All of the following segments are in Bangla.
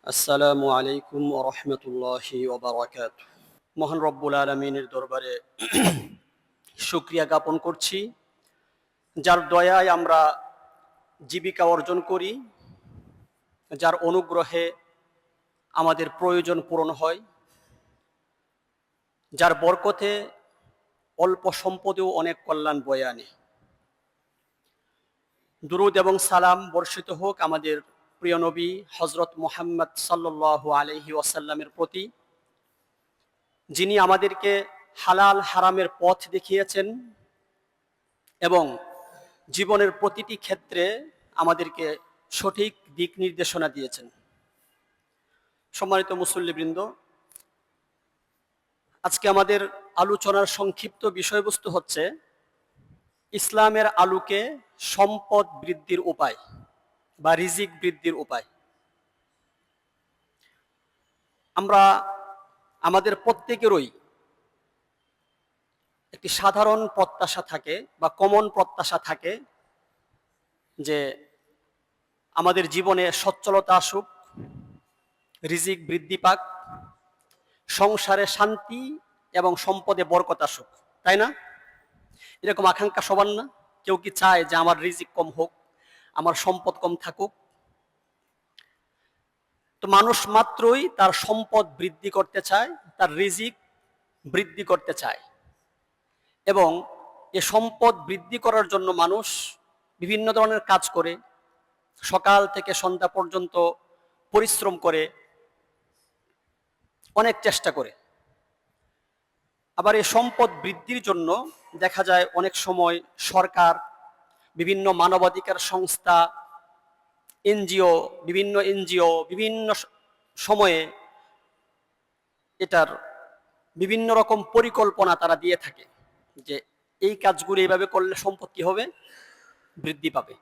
আসসালামু আলাইকুম ওয়া রাহমাতুল্লাহি ওয়া বারাকাতুহু। মহান রব্বুল আলামিনের দরবারে শুকরিয়া জ্ঞাপন করছি, যার দয়ায় আমরা জীবিকা অর্জন করি, যার অনুগ্রহে আমাদের প্রয়োজন পূরণ হয়, যার বরকতে অল্প সম্পদেও অনেক কল্যাণ বয়ে আনে। দুরূদ এবং সালাম বর্ষিত হোক আমাদের প্রিয় নবী হযরত মুহাম্মদ সাল্লাল্লাহু আলাইহি ওয়াসাল্লামের প্রতি, যিনি আমাদেরকে হালাল হারামের পথ দেখিয়েছেন এবং জীবনের প্রতিটি ক্ষেত্রে আমাদেরকে সঠিক দিক নির্দেশনা দিয়েছেন। সম্মানিত মুসল্লিবৃন্দ, আজকে আমাদের আলোচনার সংক্ষিপ্ত বিষয়বস্তু হচ্ছে ইসলামের আলোকে সম্পদ বৃদ্ধির উপায় বা রিজিক বৃদ্ধির উপায়। আমরা আমাদের প্রত্যেকেরই একটি সাধারণ প্রত্যাশা থাকে বা কমন প্রত্যাশা থাকে যে আমাদের জীবনে সচ্ছলতা আসুক, রিজিক বৃদ্ধি পাক, সংসারে শান্তি এবং সম্পদে বরকত আসুক, তাই না? এরকম আকাঙ্ক্ষা সবার না? কেউ কি চায় যে আমার রিজিক কম হোক, আমার সম্পদ কম থাকুক? তো মানুষ মাত্রই তার সম্পদ বৃদ্ধি করতে চায়, তার রিজিক বৃদ্ধি করতে চায়, এবং এ সম্পদ বৃদ্ধি করার জন্য মানুষ বিভিন্ন ধরনের কাজ করে, সকাল থেকে সন্ধ্যা পর্যন্ত পরিশ্রম করে, অনেক চেষ্টা করে। আবার এই সম্পদ বৃদ্ধির জন্য দেখা যায় অনেক সময় সরকার, বিভিন্ন মানবাধিকার সংস্থা, এনজিও বিভিন্ন সময়ে এটার বিভিন্ন রকম পরিকল্পনা তারা দিয়ে থাকে যে এই কাজগুলো এইভাবে করলে সম্পদ কি হবে, বৃদ্ধি পাবে।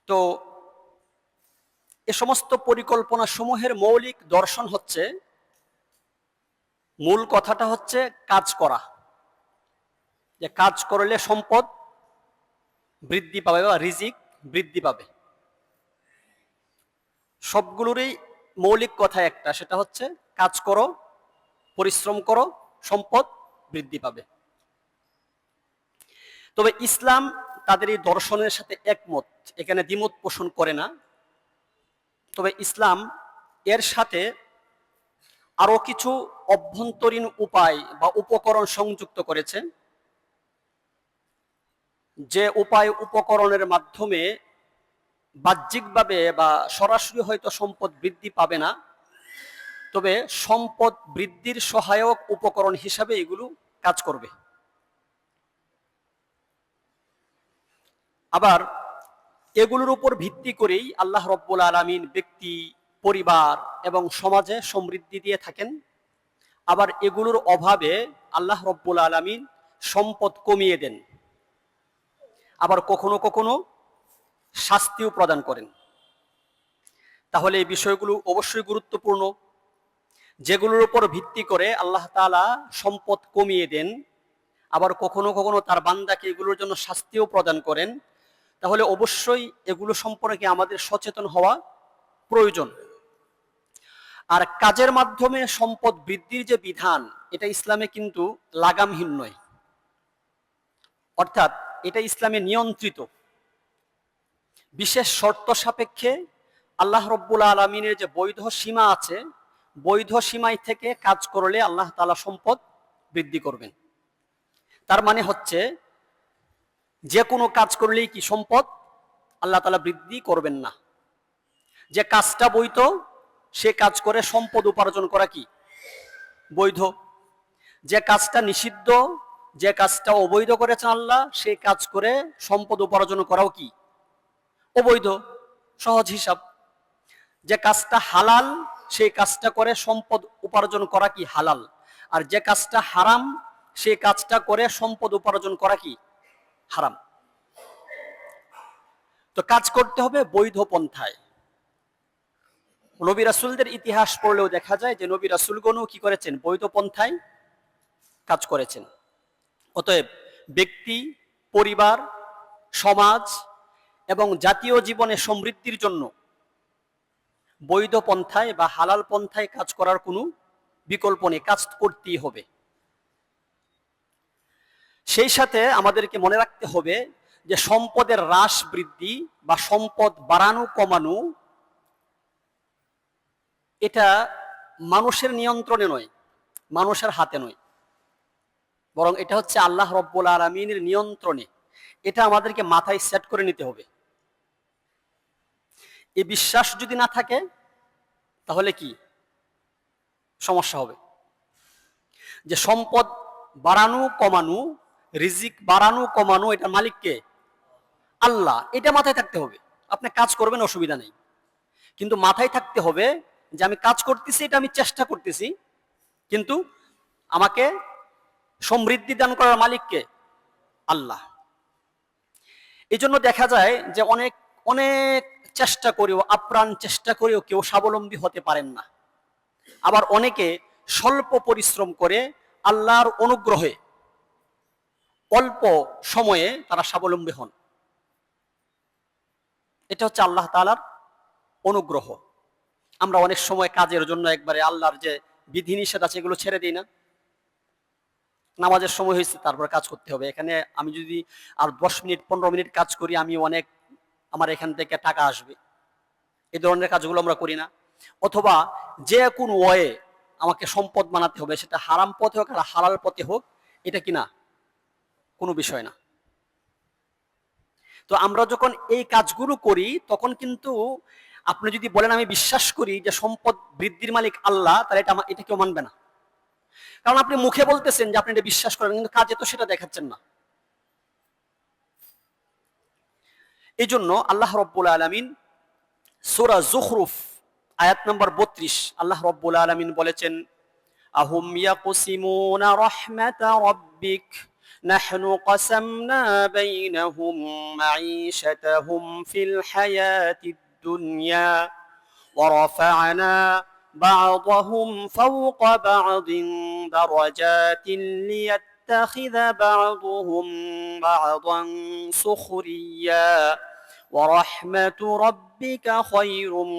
তো এ সমস্ত পরিকল্পনা সমূহের মৌলিক দর্শন হচ্ছে, মূল কথাটা হচ্ছে কাজ করা, যে কাজ করলে সম্পদ বৃদ্ধি পাবে বা রিজিক বৃদ্ধি পাবে। সবগুলোরই মৌলিক কথা একটা, সেটা হচ্ছে কাজ করো, পরিশ্রম করো, সম্পদ বৃদ্ধি পাবে। তবে ইসলাম তাদের এই দর্শনের সাথে একমত, এখানে দ্বিমত পোষণ করে না। তবে ইসলাম এর সাথে আরো কিছু অভ্যন্তরীণ উপায় বা উপকরণ সংযুক্ত করেছে, যে উপায় উপকরণের মাধ্যমে বাহ্যিকভাবে বা সরাসরি হয়তো সম্পদ বৃদ্ধি পাবে না, তবে সম্পদ বৃদ্ধির সহায়ক উপকরণ হিসাবে এগুলো কাজ করবে। আবার এগুলোর উপর ভিত্তি করেই আল্লাহ রব্বুল আলামিন ব্যক্তি, পরিবার এবং সমাজে সমৃদ্ধি দিয়ে থাকেন। আবার এগুলোর অভাবে আল্লাহ রব্বুল আলামিন সম্পদ কমিয়ে দেন, আবার কখনো কখনো শাস্তিও প্রদান করেন। তাহলে এই বিষয়গুলো অবশ্যই গুরুত্বপূর্ণ। যেগুলোর উপর ভিত্তি করে আল্লাহ তাআলা সম্পদ কমিয়ে দেন, আবার কখনো কখনো তার বান্দাকে এগুলোর জন্য শাস্তিও প্রদান করেন, তাহলে অবশ্যই এগুলো সম্পর্কে আমাদের সচেতন হওয়া প্রয়োজন। আর কাজের মাধ্যমে সম্পদ বৃদ্ধির যে বিধান, এটা ইসলামে কিন্তু লাগামহীন নয়, অর্থাৎ এটা ইসলামে নিয়ন্ত্রিত। বিশেষ শর্ত সাপেক্ষে আল্লাহ রব্বুল আলামিনের যে বৈধ সীমা আছে, বৈধ সীমায় থেকে কাজ করলে আল্লাহ তাআলা সম্পদ বৃদ্ধি করবেন। তার মানে হচ্ছে যে কোনো কাজ করলেই কি সম্পদ আল্লাহ তাআলা বৃদ্ধি করবেন না। যে কাজটা বৈধ, সে কাজ করে সম্পদ উপার্জন করা কি বৈধ। যে কাজটা নিষিদ্ধ, যে কাজটা অবৈধ করেছেন আল্লাহ, সেই কাজ করে সম্পদ উপার্জন করাও কি অবৈধ। সহজ হিসাব। যে কাজটা হালাল, সেই কাজটা করে সম্পদ উপার্জন করা কি হালাল, আর যে কাজটা হারাম, সেই কাজটা করে সম্পদ উপার্জন করা কি হারাম। তো কাজ করতে হবে বৈধ পন্থায়। নবী রাসূলদের ইতিহাস পড়লেও দেখা যায় যে নবী রাসূলগণও কি করেছেন, বৈধ পন্থায় কাজ করেছেন। অতএব ব্যক্তি, পরিবার, সমাজ এবং জাতীয় জীবনে সমৃদ্ধির জন্য বৈধ পন্থায় বা হালাল পন্থায় কাজ করার কোনো বিকল্প নেই, কাজ করতেই হবে। সেই সাথে আমাদেরকে মনে রাখতে হবে যে সম্পদের হ্রাস বৃদ্ধি বা সম্পদ বাড়ানো কমানো এটা মানুষের নিয়ন্ত্রণে নয়, মানুষের হাতে নয়, বরং এটা হচ্ছে আল্লাহ রব্বুল আলামিনের নিয়ন্ত্রণে। এটা আমাদেরকে মাথায় সেট করে নিতে হবে। এই বিশ্বাস যদি না থাকে তাহলে কি সমস্যা হবে? যে সম্পদ বাড়ানো কমানো, রিজিক বাড়ানো কমানো, এটা মালিককে আল্লাহ, এটা মাথায় থাকতে হবে। আপনি কাজ করবেন, অসুবিধা নেই, কিন্তু মাথায় থাকতে হবে যে আমি কাজ করতেছি, এটা আমি চেষ্টা করতেছি, কিন্তু আমাকে সমৃদ্ধি দান করার মালিককে আল্লাহ। এই জন্য দেখা যায় যে অনেক অনেক চেষ্টা করেও, আপ্রাণ চেষ্টা করেও কেউ স্বাবলম্বী হতে পারেন না। আবার অনেকে স্বল্প পরিশ্রম করে আল্লাহর অনুগ্রহে অল্প সময়ে তারা স্বাবলম্বী হন। এটা হচ্ছে আল্লাহ তাআলার অনুগ্রহ। আমরা অনেক সময় কাজের জন্য একবারে আল্লাহর যে বিধিনিষেধ আছে এগুলো ছেড়ে দিই না। নামাজের সময় হয়েছে, তারপর কাজ করতে হবে, এখানে আমি যদি আর 10 মিনিট 15 মিনিট কাজ করি আমি অনেক, আমার এখান থেকে টাকা আসবে, এই ধরনের কাজগুলো আমরা করি না। অথবা যে কোন ওয়ে আমাকে সম্পদ বানাতে হবে, সেটা হারাম পথে হোক আর হালাল পথে হোক, এটা কিনা কোনো বিষয় না। তো আমরা যখন এই কাজগুলো করি তখন কিন্তু আপনি যদি বলেন আমি বিশ্বাস করি যে সম্পদ বৃদ্ধির মালিক আল্লাহ, তাহলে এটা কেউ মানবে না। কারণ আপনি মুখে বলতেছেন যে আপনি এটা বিশ্বাস করেন, কিন্তু কাজে তো সেটা দেখাচ্ছেন না। এই জন্য আল্লাহ রব্বুল আলামিন সূরা যুখরুফ আয়াত নম্বর 32 আল্লাহ রব্বুল আলামিন বলেছেন, আহুম ইয়াকসিমুনা রাহমাতা রাব্বিক নাহনু কাসামনা বাইনাহুম মাঈশাতাহুম ফিল হায়াতিদ দুনিয়া ওয়া রাফা'না বা'দাহুম ফাওকা বা'দিন দারাজাতিন লিয়াত্তাখিযা বা'দুহুম বা'দান সুখরিয়া ওয়া রাহমাতু রাব্বিকা খায়রুম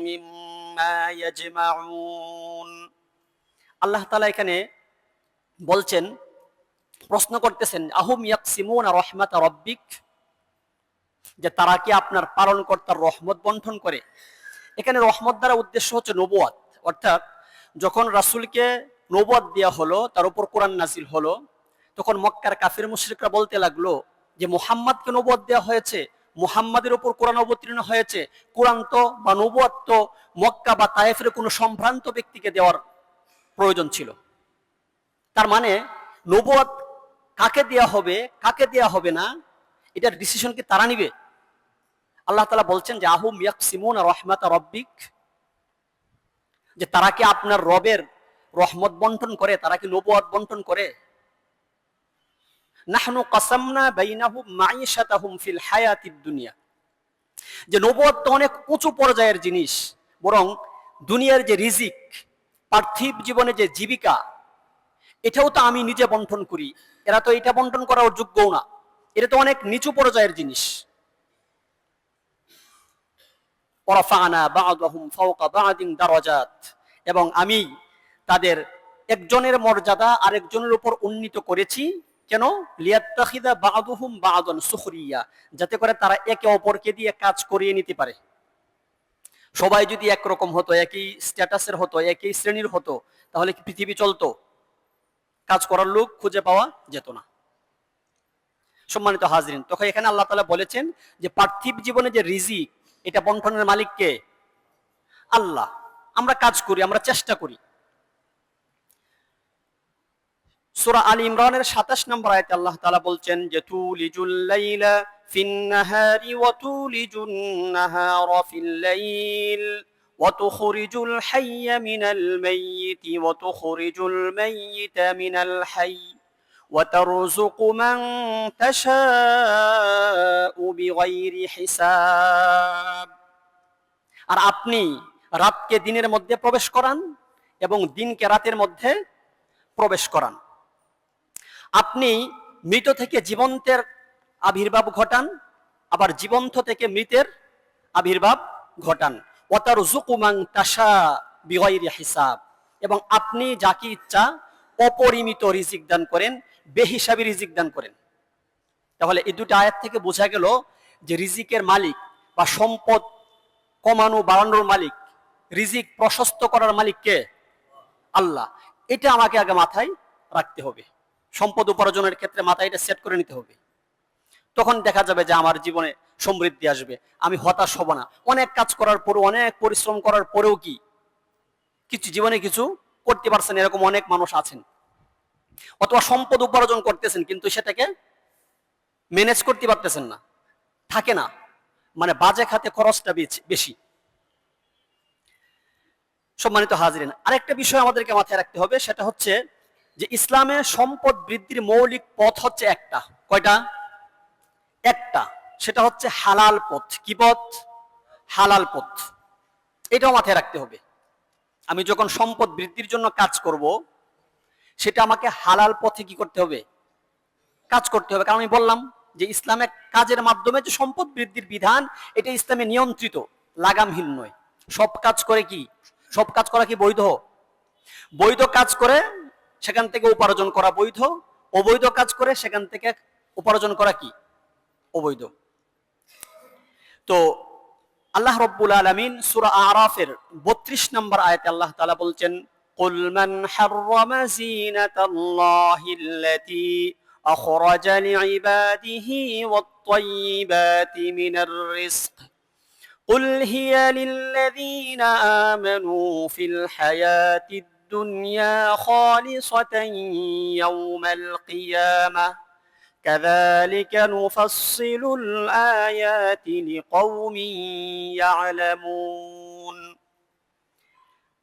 মিম্মা ইয়াজমাউন। আল্লাহ তাআলা এখানে বলছেন, প্রশ্ন করতেছেন, আহুম ইয়াকসিমুনা রাহমাতা রাব্বিক, যে তারা কি আপনার পালনকর্তার রহমত বন্টন করে। এখানে রহমত দ্বারা উদ্দেশ্য হচ্ছে নবুয়ত, অর্থাৎ যখন রাসূলকে নবুয়ত দেওয়া হলো, তার উপর কোরআন নাজিল হলো, তখন মক্কার কাফির মুশরিকরা বলতে লাগলো যে মুহাম্মদকে নবুয়ত দেওয়া হয়েছে, মুহাম্মাদের উপর কোরআন অবতীর্ণ হয়েছে, কোরআন তো বা নবুয়ত তো মক্কা বা তায়েফের কোনো সম্ভ্রান্ত ব্যক্তিকে দেওয়ার প্রয়োজন ছিল। তার মানে নবুয়ত কাকে দেওয়া হবে কাকে দেওয়া হবে না, এটার ডিসিশন কি তারা নিবে? আল্লাহ তাআলা বলছেন যে আহুম ইয়াকসিমুনা রাহমাতা রাব্বিক, যে তারা কি আপনার রবের রহমত বন্টন করে, তারা কি নবুয়ত বন্টন করে। নাহনু কাসামনা বাইনাহুম মাঈশাতাহুম ফিল হায়াতিদ দুনিয়া, যে নবুয়ত তো অনেক উঁচু পর্যায়ের জিনিস, বরং দুনিয়ার যে রিজিক, পার্থিব জীবনে যে জীবিকা, এটাও তো আমি নিজে বন্টন করি, এরা তো এটা বন্টন করার যোগ্যও না, এটা তো অনেক নিচু পর্যায়ের জিনিস। ওয়ারাফা'না বা'দাহুম ফাওকা বা'দিন দারাজাত, এবং আমি তাদের একজনের মর্যাদা আরেকজনের উপর উন্নীত করেছি। কেন? লিয়াত্তাখিযা বা'দুহুম বা'দান সুখরিয়া, যাতে করে তারা একে অপরকে দিয়ে কাজ করিয়ে নিতে পারে। সবাই যদি একরকম হতো, একই স্ট্যাটাসের হতো, একই শ্রেণীর হতো, তাহলে কি পৃথিবী চলতো? কাজ করার লোক খুঁজে পাওয়া যেত না। সম্মানিত হাজরিন, তখন এখানে আল্লাহ তাআলা বলেছেন যে পার্থিব জীবনে যে রিজিক, এটা বন্টনের মালিক কে? আল্লাহ। আমরা কাজ করি, আমরা চেষ্টা করি। সূরা আলী ইমরানের ২৭ নম্বর আয়াতে আল্লাহ তাআলা বলছেন যে তুলিজুল লাইলা ফিন নাহারি ওয়া তুলিজুন নাহারা ফিল লাইল ওয়া তুখরিজুল হাইয়া মিনাল মাইয়িতি ওয়া তুখরিজুল মাইয়িতা মিনাল হাইয়্যি ওয়া তারযুকু মান তাশাউ বিগাইরি হিসাব। আর আপনি রাতকে দিনের মধ্যে প্রবেশ করান এবং দিনকে রাতের মধ্যে প্রবেশ করান। আপনি মৃত থেকে জীবন্তের আবির্ভাব ঘটান আবার জীবন্ত থেকে মৃতের আবির্ভাব ঘটান। ওয়াতারযুকু মান তাশা বিগাইরি হিসাব, এবং আপনি যাকে ইচ্ছা অপরিমিত রিজিক দান করেন, বেহিসাবি রিজিক দান করেন। তাহলে এই দুটো আয়াত থেকে বোঝা গেল যে রিজিকের মালিক বা সম্পদ কমানো বাড়ানোর মালিক, রিজিক প্রশস্ত করার মালিক কে? আল্লাহ। এটা আমাকে আগে মাথায় রাখতে হবে। সম্পদ উপার্জনের ক্ষেত্রে মাথায় এটা সেট করে নিতে হবে। তখন দেখা যাবে যে আমার জীবনে সমৃদ্ধি আসবে, আমি হতাশ হব না। অনেক কাজ করার পরেও, অনেক পরিশ্রম করার পরেও কি কিছু জীবনে কিছু করতে পারছেন, এরকম অনেক মানুষ আছেন। অথবা সম্পদ উপার্জন করতেছেন কিন্তু সেটাকে ম্যানেজ করতে পারতেছেন না, থাকে না, মানে বাজে খাতে খরচটা বেশি। সম্মানিত হাজিরিন, আরেকটা বিষয় আমাদেরকে মাথায় রাখতে হবে, সেটা হচ্ছে যে ইসলামে সম্পদ বৃদ্ধির মৌলিক পথ হচ্ছে একটা। কয়টা? একটা। সেটা হচ্ছে হালাল পথ। কি পথ? হালাল পথ। এটাও মাথায় রাখতে হবে। আমি যখন সম্পদ বৃদ্ধির জন্য কাজ করব, সেটা আমাকে হালাল পথে কি করতে হবে? কাজ করতে হবে। কারণ আমি বললাম যে ইসলামে কাজের মাধ্যমে যে সম্পদ বৃদ্ধির বিধান, এটা ইসলামে নিয়ন্ত্রিত, লাগামহীন নয়। সব কাজ করে কি, সব কাজ করা কি বৈধ? বৈধ কাজ করে সেখান থেকে উপার্জন করা বৈধ, অবৈধ কাজ করে সেখান থেকে উপার্জন করা কি? অবৈধ। তো আল্লাহ রাব্বুল আলামিন সূরা আরাফের 32 নম্বর আয়াতে আল্লাহ তাআলা বলছেন, কুল মান হাররামা যিনাতাল্লাহিল্লাতী আখরাজা লিইবাদিহি ওয়াত-তাইয়্যিবাতি মিনার রিজক কুল হিয়া লিল্লাযীনা আমানু ফিল হায়াতিদ দুনিয়া খালিসাতান ইয়াওমাল কিয়ামাহ كذلك نفصل الآيات لقوم يعلمون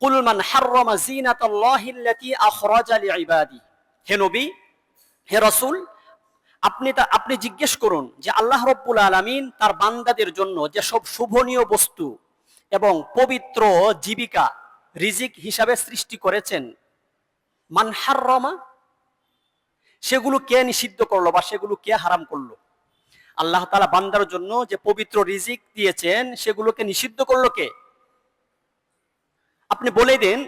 قل من حرم زينة الله التي أخرج لعباده। হে নবী, হে রাসূল, আপনি জিজ্ঞেস করুন যে আল্লাহ রাব্বুল আলামিন তার বান্দাদের জন্য যে সব শুভনীয় বস্তু এবং পবিত্র জীবিকা রিজিক হিসাবে সৃষ্টি করেছেন, মান হাররামা, সেগুলো কে নিষিদ্ধ করলো বা সেগুলো কে হারাম করলো? আল্লাহ তাআলা বান্দার জন্য যে পবিত্র রিজিক দিয়েছেন, সেগুলোকে নিষিদ্ধ করলো কে? আপনি বলে দেন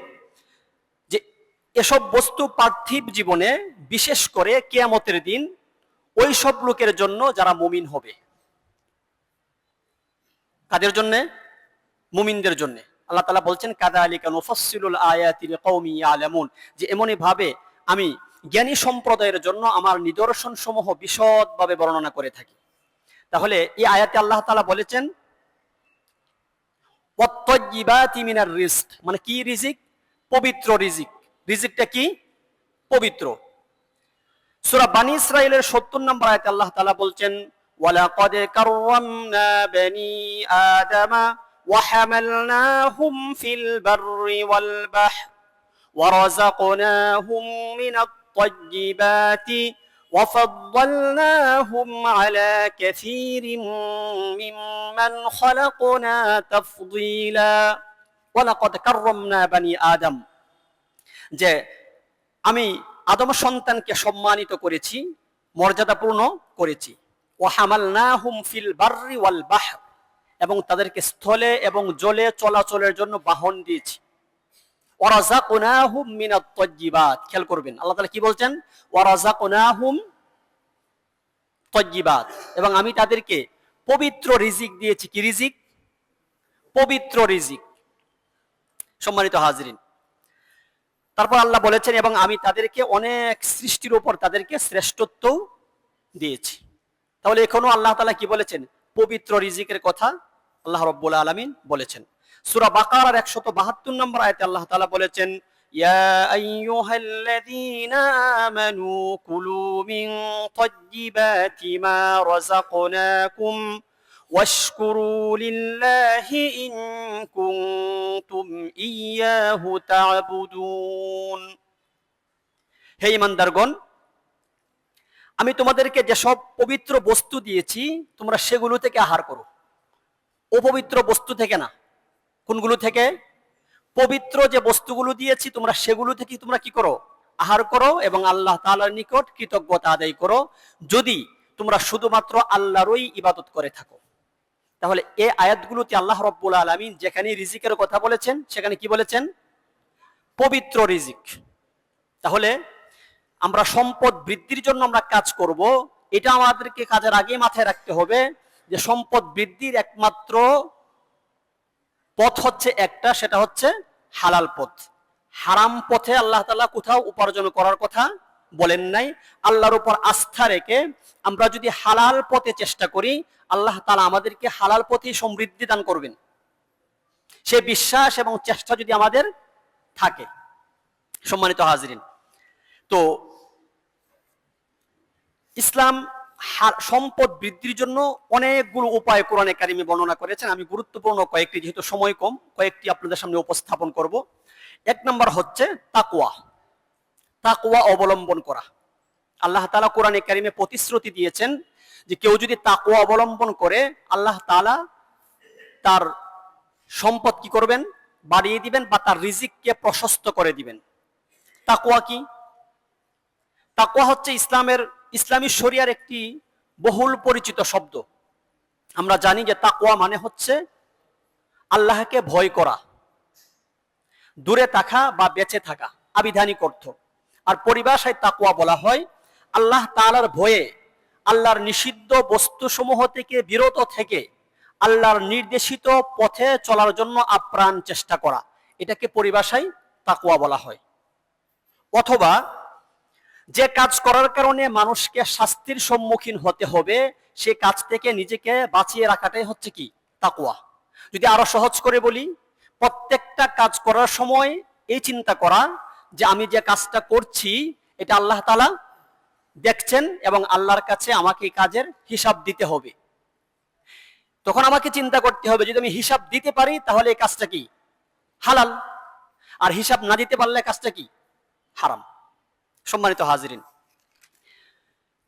যে এসব বস্তু পার্থিব জীবনে, বিশেষ করে কিয়ামতের দিন, ওই সব লোকের জন্য যারা মুমিন হবে। কাদের জন্য? মুমিনদের জন্য। আল্লাহ তাআলা বলছেন, কাযালিকা নুফাসসিলুল আয়াতি লিকাওমি ইয়ালামুন, যে এমনই ভাবে আমি জ্ঞানী সম্প্রদায়ের জন্য আমার নিদর্শন সমূহ বিশদভাবে বর্ণনা করে থাকি। তাহলে এই আয়াতে আল্লাহ তাআলা বলেছেন ওয়াত-তাইয়্যিবাতি মিনার রিজক, মানে কি রিজিক? পবিত্র রিজিক। রিজিকটা কি? পবিত্র। সূরা বানী ইসরাঈলের ৭০ নম্বর আয়াতে আল্লাহ তাআলা বলছেন, ওয়ালাকাদ কাররামনা বনি আদামা ওয়া হামালনাহুম ফিল বাররি ওয়াল বাহর ওয়ারাযাকনাহুম মিনাত الطيبات وفضلناهم على كثير ممن خلقنا تفضيلا ولقد كرمنا بني آدم, যে আমি আদম সন্তানকে সম্মানিত করেছি, মর্যাদাপূর্ণ করেছি। ওয়াহামালনাহুম ফিল বাররি ওয়াল বাহর, এবং তাদেরকে স্থলে এবং জলে চলাচলের জন্য বাহন দিয়েছি। ওয়ারাযাকনাহুম মিনাত তাইয়্যিবাত, খেয়াল করবেন আল্লাহ তাআলা কি বলছেন? ওয়ারাযাকনাহুম তাইয়্যিবাত, এবং আমি তাদেরকে পবিত্র রিজিক দিয়েছি। কি রিজিক? পবিত্র রিজিক। সম্মানিত হাজিরিন, তারপর আল্লাহ বলেছেন, এবং আমি তাদেরকে অনেক সৃষ্টির উপর তাদেরকে শ্রেষ্ঠত্ব দিয়েছি। তাহলে এখনো আল্লাহ তাআলা কি বলেছেন? পবিত্র রিজিকের কথা আল্লাহ রাব্বুল আলামিন বলেছেন। সূরা বাকারার ১৭২ নম্বর আয়াতে আল্লাহ তাআলা বলেছেন, ইয়া আইয়ুহাল্লাযীনা আমানু কুলু মিন তাইয়্যিবাতি মা রাযাকনাকুম ওয়াশকুরু লিল্লাহি ইন কুনতুম ইয়্যাহু তা'বুদুন। হে ঈমানদারগণ, আমি তোমাদেরকে যেসব পবিত্র বস্তু দিয়েছি, তোমরা সেগুলো থেকে আহার করো। অপবিত্র বস্তু থেকে না। কোনগুলো থেকে? পবিত্র যে বস্তুগুলো দিয়েছি তোমরা সেগুলো থেকে তোমরা কি করো? আহার করো, এবং আল্লাহ তাআলার নিকট কৃতজ্ঞতা আদায় করো, যদি তোমরা শুধুমাত্র আল্লাহরই ইবাদত করে থাকো। তাহলে এই আয়াতগুলোতে আল্লাহ রাব্বুল আলামিন যেখানে রিজিকের কথা বলেছেন সেখানে কি বলেছেন? পবিত্র রিজিক। তাহলে আমরা সম্পদ বৃদ্ধির জন্য আমরা কাজ করব, এটা আমাদেরকে কাজের আগে মাথায় রাখতে হবে যে সম্পদ বৃদ্ধির একমাত্র পথ হচ্ছে একটা, সেটা হচ্ছে হালাল পথ। হারাম পথে আল্লাহ তাআলা কোথাও উপার্জন করার কথা বলেন নাই। আল্লাহর উপর আস্থা রেখে আমরা যদি হালাল পথে চেষ্টা করি, আল্লাহ তাআলা আমাদেরকে হালাল পথে সমৃদ্ধি দান করবেন। সে বিশ্বাস এবং চেষ্টা যদি আমাদের থাকে। সম্মানিত হাজিরিন, তো ইসলাম সম্পদ বৃদ্ধির জন্য অনেকগুলো উপায় কোরআনে কারিমে বর্ণনা করেছেন। আমি গুরুত্বপূর্ণ কয়েকটি, যেহেতু সময় কম, কয়েকটি আপনাদের সামনে উপস্থাপন করব। এক নম্বর হচ্ছে তাকওয়া। তাকওয়া অবলম্বন করা। আল্লাহ তাআলা কোরআনে কারিমে প্রতিশ্রুতি দিয়েছেন যে কেউ যদি তাকওয়া অবলম্বন করে, আল্লাহ তাআলা তার সম্পদ কি করবেন? বাড়িয়ে দিবেন, বা তার রিজিককে প্রশস্ত করে দিবেন। তাকওয়া কি? তাকওয়া হচ্ছে ইসলামী শরিয়ার একটি বহুল পরিচিত শব্দ। আমরা জানি যে তাকওয়া মানে হচ্ছে আল্লাহকে ভয় করা, দূরে থাকা বা বেঁচে থাকা, আবিধানিক অর্থ। আর পরিভাষায় তাকওয়া বলা হয় আল্লাহ তাআলার ভয়ে আল্লাহর নিষিদ্ধ বস্তুসমূহ থেকে বিরত থেকে আল্লাহর নির্দেশিত পথে চলার জন্য আপ্রাণ চেষ্টা করা। এটাকে পরিভাষায় তাকওয়া বলা হয়। অথবা যে কাজ করার কারণে মানুষকে শাস্তির সম্মুখীন হতে হবে, সে কাজ থেকে নিজেকে বাঁচিয়ে রাখাটাই হচ্ছে কি? তাকওয়া। যদি আরো সহজ করে বলি, প্রত্যেকটা কাজ করার সময় এই চিন্তা করা যে আমি যে কাজটা করছি এটা আল্লাহ তাআলা দেখছেন এবং আল্লাহর কাছে আমাকে এই কাজের হিসাব দিতে হবে। তখন আমাকে চিন্তা করতে হবে, যদি আমি হিসাব দিতে পারি তাহলে এই কাজটা কি? হালাল। আর হিসাব না দিতে পারলে কাজটা কি? হারাম। সম্মানিত হাজিরিন,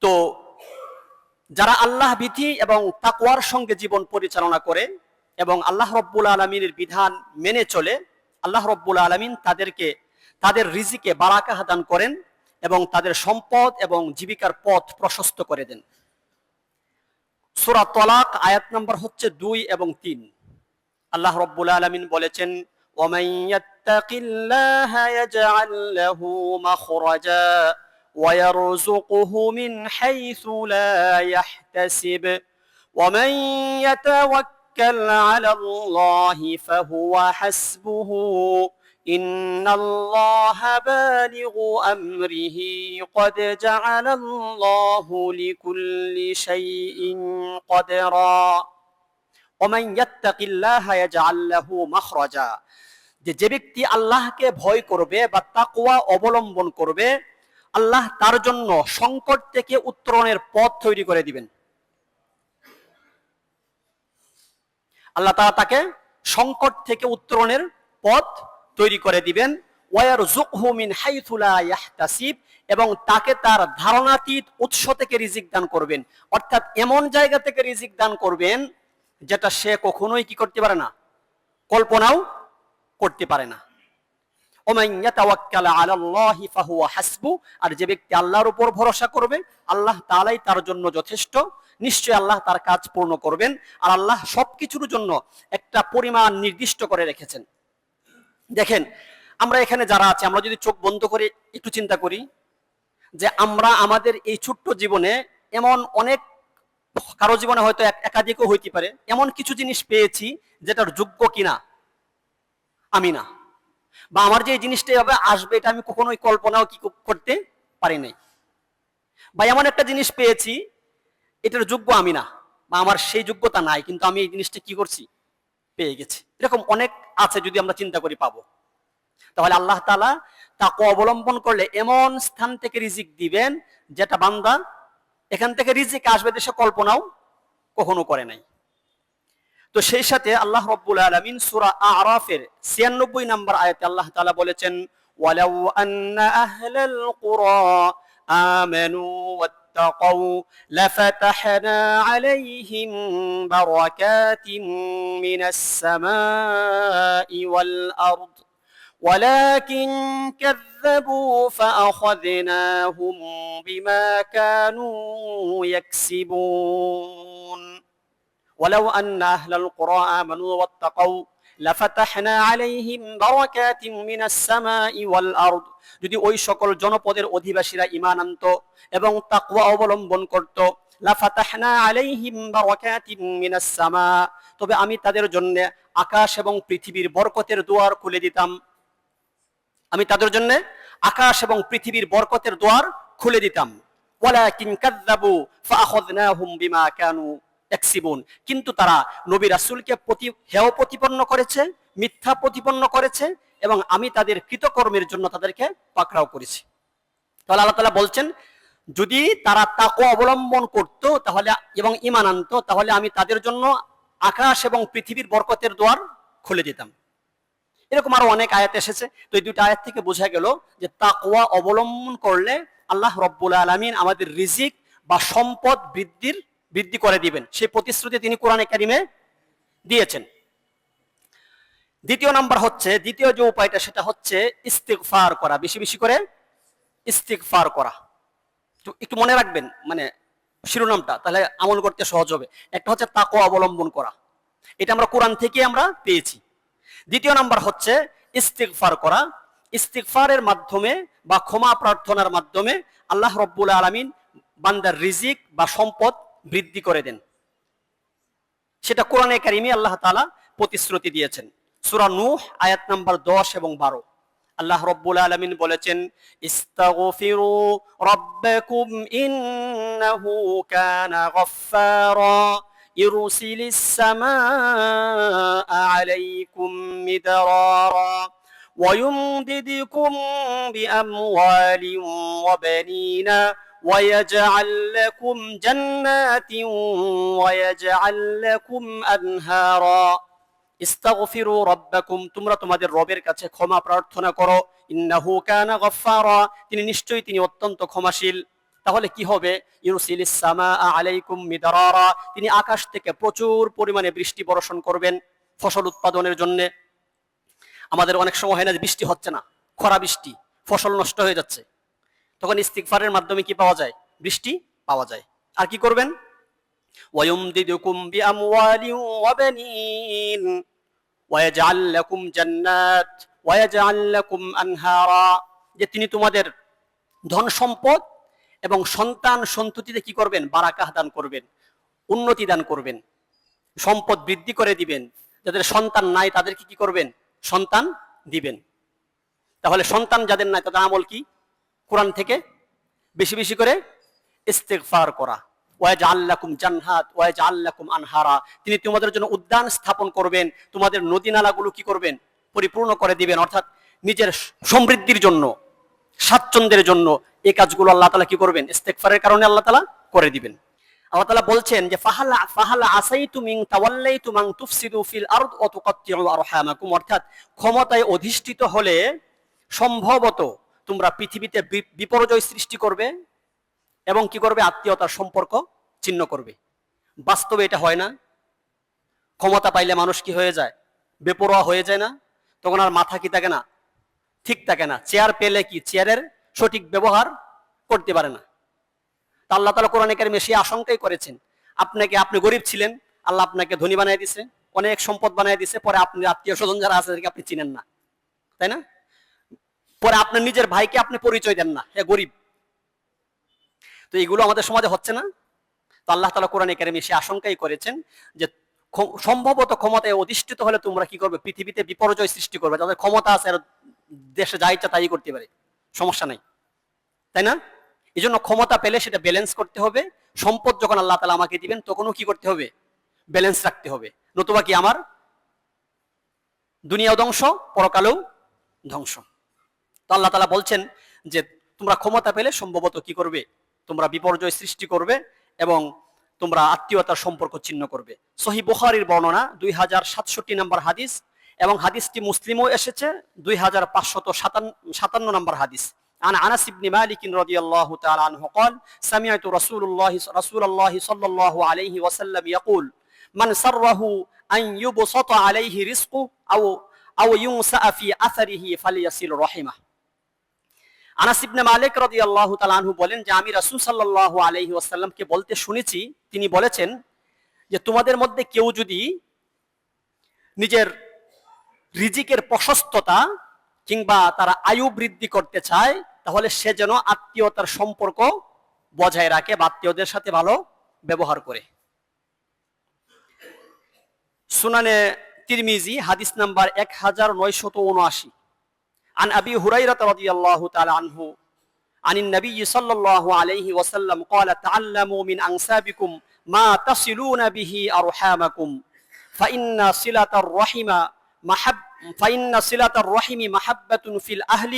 তো যারা আল্লাহ ভীতি এবং তাকওয়ার সঙ্গে জীবন পরিচালনা করে এবং আল্লাহ রাব্বুল আলামিনের বিধান মেনে চলে, আল্লাহ রাব্বুল আলামিন তাদেরকে তাদের রিজিকে বারাকা দান করেন এবং তাদের সম্পদ এবং জীবিকার পথ প্রশস্ত করে দেন। সূরা তালাক আয়াত নম্বর হচ্ছে 2 এবং 3। আল্লাহ রাব্বুল আলামিন বলেছেন, ومن يتق الله يجعل له مخرجا ويرزقه من حيث لا يحتسب ومن يتوكل على الله فهو حسبه إن الله بالغ أمره قد جعل الله لكل شيء قدرا ومن يتق الله يجعل له مخرجا। যে ব্যক্তি আল্লাহকে ভয় করবে বা তাকওয়া অবলম্বন করবে, আল্লাহ তার জন্য সংকট থেকে উত্তরণের পথ তৈরি করে দিবেন। আল্লাহ তাআলা তাকে সংকট থেকে উত্তরণের পথ তৈরি করে দিবেন। ওয়ারযুকহু মিন হাইথু লা ইয়াহতাসিব, এবং তাকে তার ধারণাতীত উৎস থেকে রিজিক দান করবেন। অর্থাৎ এমন জায়গা থেকে রিজিক দান করবেন যেটা সে কখনোই কি করতে পারে না, কল্পনাও করতে পারে না। ওমান ইয়াতাওয়াক্কাল আলাল্লাহি ফাহুয়া হাসবু, আর যে ব্যক্তি আল্লাহর উপর ভরসা করবে, আল্লাহ তাআলাই তার জন্য যথেষ্ট। নিশ্চয়ই আল্লাহ তার কাজ পূর্ণ করবেন। আর আল্লাহ সবকিছুর জন্য একটা পরিমাণ নির্দিষ্ট করে রেখেছেন। দেখেন, আমরা এখানে যারা আছি, আমরা যদি চোখ বন্ধ করে একটু চিন্তা করি যে আমরা আমাদের এই ছোট্ট জীবনে এমন অনেক, কারো জীবনে হয়তো একাধিকও হইতে পারে, এমন কিছু জিনিস পেয়েছি যেটার যোগ্য কিনা আমি না, বা আমার যে জিনিসটা এভাবে আসবে এটা আমি কখনোই কল্পনাও কি করতে পারি নাই, বা এমন একটা জিনিস পেয়েছি এটার যোগ্য আমি না, বা আমার সেই যোগ্যতা নাই, কিন্তু আমি এই জিনিসটা কি করছি, পেয়ে গেছি। এরকম অনেক আছে, যদি আমরা চিন্তা করি পাবো। তাহলে আল্লাহ তাআলা তাকওয়া অবলম্বন করলে এমন স্থান থেকে রিজিক দিবেন যেটা বান্দা এখান থেকে রিজিক আসবে দেশে কল্পনাও কখনো করে নাই। তো সেই সাথে আল্লাহ রাব্বুল আলামিন সূরা আরাফের 96 নম্বর আয়াতে আল্লাহ তাআলা বলেছেন, ওয়ালাউ আন্না আহলাল কুরা আমানু ওয়াত্তাকাউ লাফাতাহনা আলাইহিম বারাকাতিন মিনাস সামাই ওয়াল আরদ ওয়ালাকিন কাযযাবু ফাআখাযনাহুম বিমা কানু ইয়াকসিবুন ওয়ালাউ আন্না আহলাল কুরা আমানু ওয়াত্তাকাউ লাফাতাহনা আলাইহিম বারাকাতিন মিনাস সামাই ওয়াল আরদ, যদি ওই সকল জনপদের অধিবাসীরা ঈমান আনত এবং তাকওয়া অবলম্বন করত, লাফাতাহনা আলাইহিম বারাকাতিন মিনাস সামা, তবে আমি তাদের জন্য আকাশ এবং পৃথিবীর বরকতের দুয়ার খুলে দিতাম। আমি তাদের জন্য আকাশ এবং পৃথিবীর বরকতের দুয়ার খুলে দিতাম। ওয়ালাকিন কাযযাবু ফাআখাযনাহুম বিমা কানু ইয়াকসিবুন, কিন্তু তারা নবী রাসূলকে হেয় প্রতিপন্ন করেছে, মিথ্যা প্রতিপন্ন করেছে, এবং আমি তাদের কৃতকর্মের জন্য তাদেরকে পাকড়াও করেছি। তাহলে আল্লাহ তাআলা বলছেন, যদি তারা তাকওয়া অবলম্বন করত তাহলে এবং ঈমান আনত, তাহলে আমি তাদের জন্য আকাশ এবং পৃথিবীর বরকতের দুয়ার খুলে দিতাম। এরকম আরো অনেক আয়াত এসেছে। তো এই দুটো আয়াত থেকে বোঝা গেল যে তাকওয়া অবলম্বন করলে আল্লাহ রব্বুল আলামিন আমাদের রিজিক বা সম্পদ বৃদ্ধি করে দিবেন, সেই প্রতিশ্রুতি তিনি কোরআনে কারিমে দিয়েছেন। দ্বিতীয় নাম্বার হচ্ছে, দ্বিতীয় যে উপায়টা সেটা হচ্ছে ইস্তিগফার করা, বেশি বেশি করে ইস্তিগফার করা। একটু মনে রাখবেন মানে শিরোনামটা, তাহলে আমল করতে সহজ হবে। একটা হচ্ছে তাকওয়া অবলম্বন করা, এটা আমরা কোরআন থেকে আমরা পেয়েছি। দ্বিতীয় নাম্বার হচ্ছে ইস্তিগফার করা। ইস্তিগফারের মাধ্যমে বা ক্ষমা প্রার্থনার মাধ্যমে আল্লাহ রব্বুল আলামিন বান্দার রিজিক বা সম্পদ বৃদ্ধি করে দেন, সেটা কোরআনে কারিমে আল্লাহ তাআলা প্রতিশ্রুতি দিয়েছেন। সূরা নূহ আয়াত নাম্বার 10 এবং 12 আল্লাহ রব্বুল আলামিন বলেছেন, ইস্তাগফিরু রাব্বাকুম ইন্নাহু কানা গাফফারা ইরসিলিস সামাআ আলাইকুম মিদরারা ওয়া ইউমদিদকুম বিআমওয়ালিন ওয়া বানিনা ويجعل لكم جنات ويجعل لكم أنهارا ইস্তাগফিরু রাব্বাকুম, তোমরা তোমাদের রবের কাছে ক্ষমা প্রার্থনা করো, ইন্নাহু কানা গাফফারা, তিনি নিশ্চয়ই তিনি অত্যন্ত ক্ষমাশীল। তাহলে কি হবে? ইউরসিলিস সামাআ আলাইকুম মিদরারা, তিনি আকাশ থেকে প্রচুর পরিমাণে বৃষ্টি বর্ষণ করবেন ফসল উৎপাদনের জন্য। আমাদের অনেক সময় হয় না যে বৃষ্টি হচ্ছে না, খরা বৃষ্টি, ফসল নষ্ট হয়ে যাচ্ছে, তখন ইস্তিগফারের মাধ্যমে কি পাওয়া যায়? বৃষ্টি পাওয়া যায়। আর কি করবেন? ওয়ায়ুমদিদুকুম বিআমওয়ালিন ওয়া বানিন ওয়ায়াজআল লাকুম জান্নাত ওয়ায়াজআল লাকুম আনহারা, যে তিনি তোমাদের ধন সম্পদ এবং সন্তান সন্ততিতে কি করবেন? বারাকাহ দান করবেন, উন্নতি দান করবেন, সম্পদ বৃদ্ধি করে দিবেন। যাদের সন্তান নাই তাদেরকে কি করবেন? সন্তান দিবেন। তাহলে সন্তান যাদের নাই তাদের আমল কি? কোরআন থেকে বেশি বেশি করে ইস্তিগফার করা। ওয়াজআল লাকুম জান্নাত ওয়াজআল লাকুম আনহারা, তিনি তোমাদের জন্য উদ্যান স্থাপন করবেন, তোমাদের নদী নালাগুলো কি করবেন? পরিপূর্ণ করে দিবেন। অর্থাৎ নিজের সমৃদ্ধির জন্য, স্বাচ্ছন্দ্যের জন্য এই কাজগুলো আল্লাহ তাআলা কি করবেন? ইস্তিগফারের কারণে আল্লাহ তাআলা করে দিবেন। আল্লাহ তাআলা বলছেন যে ফাহালা আসাইতুম ইন তাওয়াল্লাইতুম আন তুফসিদু ফিল আরদ ওয়া তুকাত্তিউ আরহামাকুম, অর্থাৎ ক্ষমতায় অধিষ্ঠিত হলে সম্ভবত তোমরা পৃথিবীতে বিপর্যয় সৃষ্টি করবে এবং কি করবে? আত্মীয়তার সম্পর্ক ছিন্ন করবে। বাস্তবে এটা হয় না? ক্ষমতা পাইলে মানুষ কি হয়ে যায়? বেপরোয়া হয়ে যায় না? তখন আর মাথা কি থাকে না, ঠিক থাকে না। চেয়ার পেলে কি চেয়ারের সঠিক ব্যবহার করতে পারে না। তা আল্লাহ তাআলা কোরআনে কারিমে সেই আশঙ্কাই করেছেন। আপনি গরিব ছিলেন, আল্লাহ আপনাকে ধনী বানিয়ে দিছে, অনেক সম্পদ বানিয়ে দিছে, পরে আপনি আত্মীয় স্বজন যারা আছে তাদেরকে আপনি চিনেন না, তাই না? পরে আপনার নিজের ভাইকে আপনি পরিচয় দেন না, হ্যাঁ গরিব। তো এগুলো আমাদের সমাজে হচ্ছে না? তো আল্লাহ তাআলা কোরআনে কারিমে সে আশঙ্কাই করেছেন যে সম্ভবত ক্ষমতায় অধিষ্ঠিত হলে তোমরা কি করবে? পৃথিবীতে বিপর্যয় সৃষ্টি করবে। যাদের ক্ষমতা আছে আর দেশে যা ইচ্ছা তাই করতে পারে, সমস্যা নাই, তাই না? এই জন্য ক্ষমতা পেলে সেটা ব্যালেন্স করতে হবে। সম্পদ যখন আল্লাহ তাআলা আমাকে দিবেন তখনও কি করতে হবে? ব্যালেন্স রাখতে হবে, নতুবা কি আমার দুনিয়াও ধ্বংস, পরকালেও ধ্বংস। তো আল্লাহ তাআলা বলছেন যে তোমরা ক্ষমতা পেলে সম্ভবত কি করবে? তোমরা বিপর্যয় সৃষ্টি করবে এবং তোমরা আত্মীয়তার সম্পর্ক ছিন্ন করবে। সহিহ বুখারীর বর্ণনা 2067 নম্বর হাদিস, এবং হাদিসটি মুসলিমও এসেছে 2557 নম্বর হাদিস। عن أنس بن مالك رضي الله تعالى عنه قال سمعت رسول الله صلى الله عليه وسلم يقول من سره أن يبسط عليه رزقه আও ইউনসা ফি আসারিহি ফালিয়াসিল রাহিমাহ। আনাস ইবনে মালিক রাদিয়াল্লাহু তাআলা আনহু বলেন যে আমি রাসূল সাল্লাল্লাহু আলাইহি ওয়াসাল্লামকে বলতে শুনেছি, তিনি বলেছেন যে তোমাদের মধ্যে কেউ যদি নিজের রিজিকের প্রশস্ততা কিংবা তারা আয়ু বৃদ্ধি করতে চায়, তাহলে সে যেন আত্মীয়তার সম্পর্ক বজায় রাখে বা আত্মীয়দের সাথে ভালো ব্যবহার করে। সুনানে তিরমিজি হাদিস নাম্বার 1979। عن أبي هريرة رضي الله تعالى عنه عن النبي صلى الله عليه وسلم قال تعلموا من أنسابكم ما تصلون به أرحامكم فإن صلة الرحم محبة في الأهل